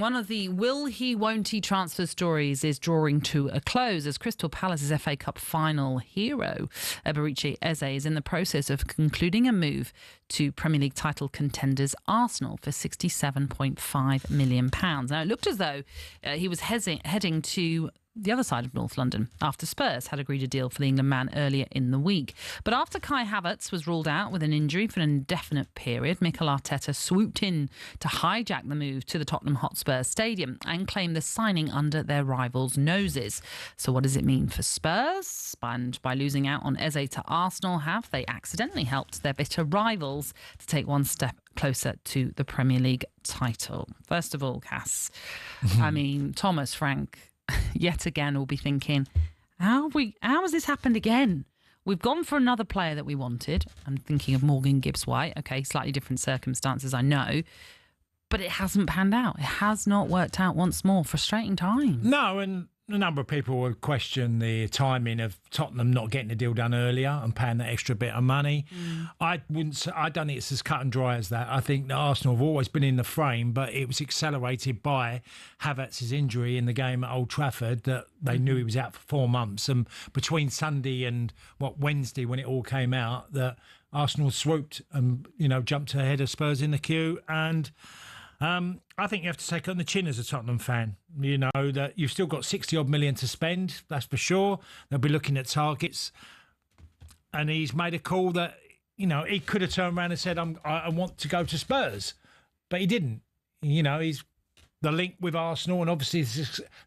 One of the will he, won't he transfer stories is drawing to a close as Crystal Palace's FA Cup final hero, Eberechi Eze, is in the process of concluding a move to Premier League title contenders Arsenal for £67.5 million. Now, it looked as though he was heading to the other side of North London after Spurs had agreed a deal for the England man earlier in the week. But after Kai Havertz was ruled out with an injury for an indefinite period, Mikel Arteta swooped in to hijack the move to the Tottenham Hotspur Stadium and claim the signing under their rivals' noses. So what does it mean for Spurs? And by losing out on Eze to Arsenal, have they accidentally helped their bitter rivals to take one step closer to the Premier League title? First of all, Cass, I mean, Thomas Frank yet again will be thinking, how has this happened again? We've gone for another player that we wanted. I'm thinking of Morgan Gibbs-White. Okay, slightly different circumstances, I know. But it hasn't panned out. It has not worked out once more. Frustrating times. No, and a number of people would question the timing of Tottenham not getting the deal done earlier and paying that extra bit of money. I don't think it's as cut and dry as that. I think that Arsenal have always been in the frame, but it was accelerated by Havertz's injury in the game at Old Trafford that they knew he was out for 4 months. And between Sunday and Wednesday, when it all came out, that Arsenal swooped and jumped ahead of Spurs in the queue. And I think you have to take it on the chin as a Tottenham fan. You know that you've still got 60-odd million to spend, that's for sure. They'll be looking at targets. And he's made a call that, he could have turned around and said, I want to go to Spurs. But he didn't. He's the link with Arsenal and obviously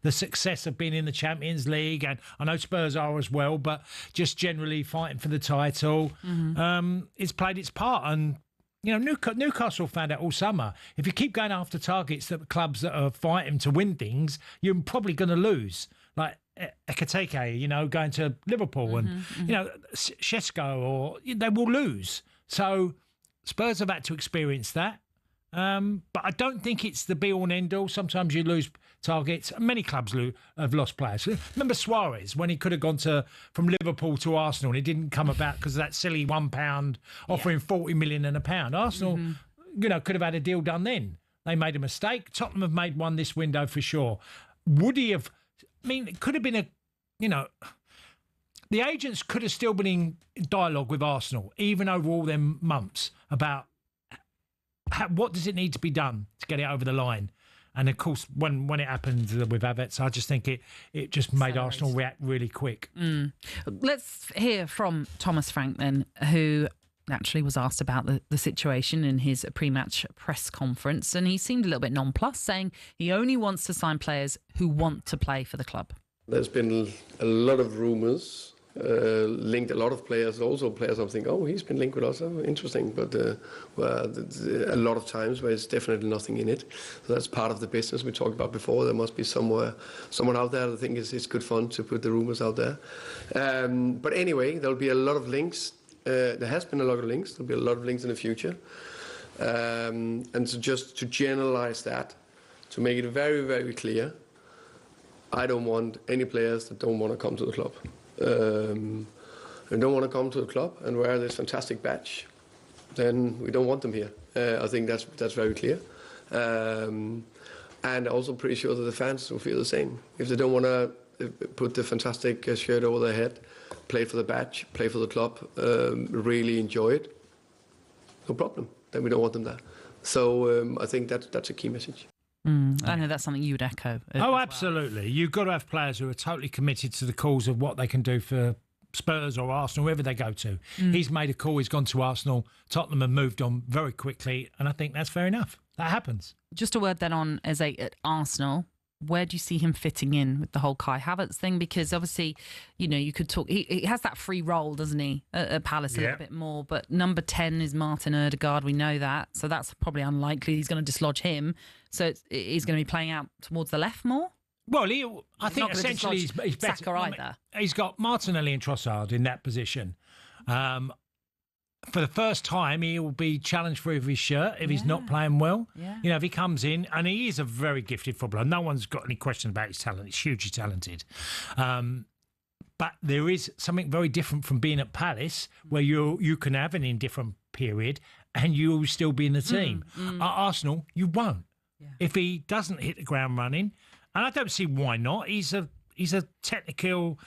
the success of being in the Champions League. And I know Spurs are as well, but just generally fighting for the title. It's played its part. And Newcastle found out all summer, if you keep going after targets that clubs that are fighting to win things, you're probably going to lose. Like Ekitike, going to Liverpool and, Shesko, or they will lose. So Spurs have had to experience that. But I don't think it's the be-all and end-all. Sometimes you lose targets. Many clubs have lost players. Remember Suarez, when he could have gone from Liverpool to Arsenal and it didn't come about because of that silly £1 offering 40 million and a pound. Arsenal, could have had a deal done then. They made a mistake. Tottenham have made one this window for sure. Would he have... it could have been the agents could have still been in dialogue with Arsenal, even over all them months, about what does it need to be done to get it over the line. And of course, when it happened with Havertz, I just think it just made Arsenal react really quick. Let's hear from Thomas Frank then, who naturally was asked about the situation in his pre-match press conference, and he seemed a little bit nonplussed, saying he only wants to sign players who want to play for the club. There's been a lot of rumours. Linked a lot of players, also players I'm thinking, oh, he's been linked with us, oh, interesting, but a lot of times where there's definitely nothing in it. So that's part of the business we talked about before. There must be someone out there that thinks it's good fun to put the rumours out there. But anyway, there'll be a lot of links. There has been a lot of links. There'll be a lot of links in the future. And so just to generalise that, to make it very, very clear, I don't want any players that don't want to come to the club. And don't want to come to the club and wear this fantastic badge, then we don't want them here. I think that's very clear. And also pretty sure that the fans will feel the same. If they don't want to put the fantastic shirt over their head, play for the badge, play for the club, really enjoy it, no problem. Then we don't want them there. So I think that's a key message. I know that's something you would echo. Oh, absolutely. You've got to have players who are totally committed to the cause of what they can do for Spurs or Arsenal, wherever they go to. He's made a call. He's gone to Arsenal. Tottenham have moved on very quickly, and I think that's fair enough. That happens. Just a word then on Eze at Arsenal. Where do you see him fitting in with the whole Kai Havertz thing? Because obviously, you could talk... He has that free role, doesn't he, at Palace a little bit more. But number 10 is Martin Ødegaard. We know that. So that's probably unlikely. He's going to dislodge him. So he's going to be playing out towards the left more? Well, I think essentially he's better. Saka either. He's got Martinelli and Trossard in that position. For the first time, he will be challenged for his shirt if he's not playing well. If he comes in, and he is a very gifted footballer. No one's got any question about his talent. He's hugely talented. But there is something very different from being at Palace, where you can have an indifferent period and you'll still be in the team. At Arsenal, you won't. if he doesn't hit the ground running, and I don't see why not. He's a technical,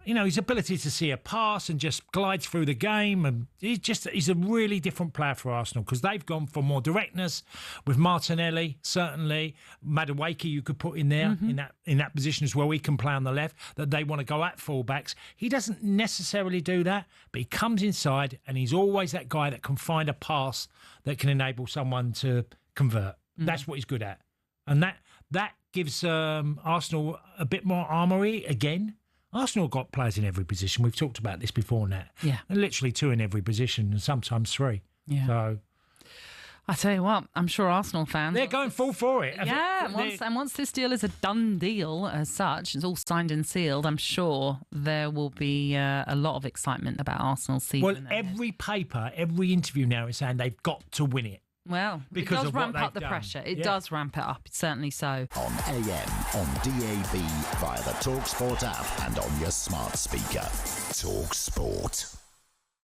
his ability to see a pass and just glides through the game, and he's a really different player for Arsenal because they've gone for more directness with Martinelli. Certainly, Madueke you could put in there in that position as well. He can play on the left. That they want to go at fullbacks. He doesn't necessarily do that, but he comes inside and he's always that guy that can find a pass that can enable someone to convert. That's what he's good at, and that gives Arsenal a bit more armoury again. Arsenal got players in every position. We've talked about this before, Nat. Yeah. And literally 2 in every position and sometimes 3. Yeah. So I tell you what, I'm sure Arsenal fans... They're going full for it. Yeah, and once this deal is a done deal as such, it's all signed and sealed, I'm sure there will be a lot of excitement about Arsenal's season. Well, every paper, every interview now is saying they've got to win it. Well, because it does ramp up the pressure. It does ramp it up, certainly so. On AM, on DAB, via the talkSPORT app and on your smart speaker. talkSPORT.